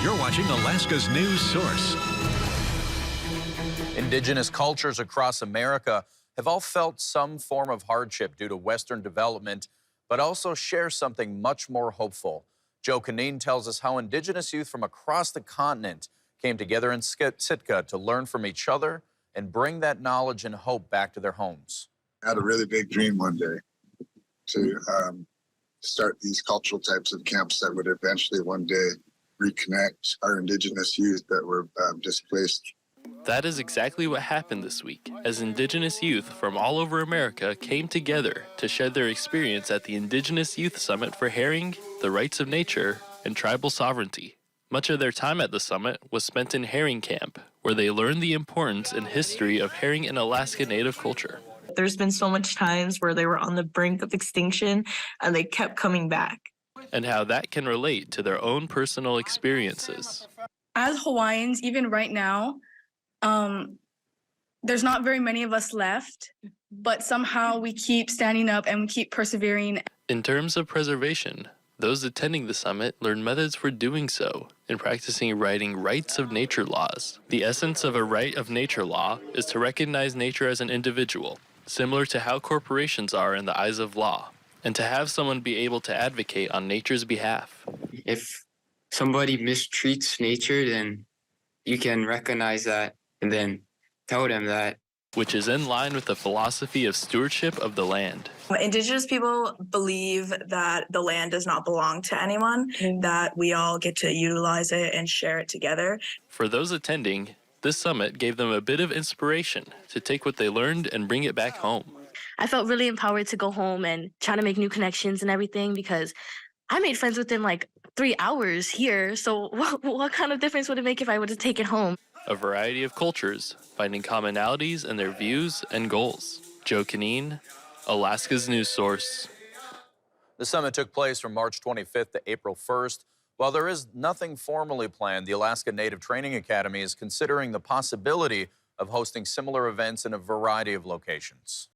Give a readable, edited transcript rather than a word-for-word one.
You're watching Alaska's news source. Indigenous cultures across America have all felt some form of hardship due to Western development, but also share something much more hopeful. Joe Canine tells us how Indigenous youth from across the continent came together in Sitka to learn from each other and bring that knowledge and hope back to their homes. I had a really big dream one day to start these cultural types of camps that would eventually one day reconnect our Indigenous youth that were displaced. That is exactly what happened this week, as Indigenous youth from all over America came together to share their experience at the Indigenous Youth Summit for herring, the rights of nature, and tribal sovereignty. Much of their time at the summit was spent in herring camp, where they learned the importance and history of herring in Alaska Native culture. There's been so much times where they were on the brink of extinction and they kept coming back. And how that can relate to their own personal experiences. As Hawaiians, even right now, there's not very many of us left, but somehow we keep standing up and we keep persevering. In terms of preservation, those attending the summit learn methods for doing so and practicing writing rights of nature laws. The essence of a right of nature law is to recognize nature as an individual, similar to how corporations are in the eyes of law, and to have someone be able to advocate on nature's behalf. If somebody mistreats nature, then you can recognize that and then tell them that. Which is in line with the philosophy of stewardship of the land. Indigenous people believe that the land does not belong to anyone, that we all get to utilize it and share it together. For those attending, this summit gave them a bit of inspiration to take what they learned and bring it back home. I felt really empowered to go home and try to make new connections and everything, because I made friends within like 3 hours here. So what kind of difference would it make if I were to take it home? A variety of cultures finding commonalities in their views and goals. Joe Canine, Alaska's news source. The summit took place from March 25th to April 1st. While there is nothing formally planned, the Alaska Native Training Academy is considering the possibility of hosting similar events in a variety of locations.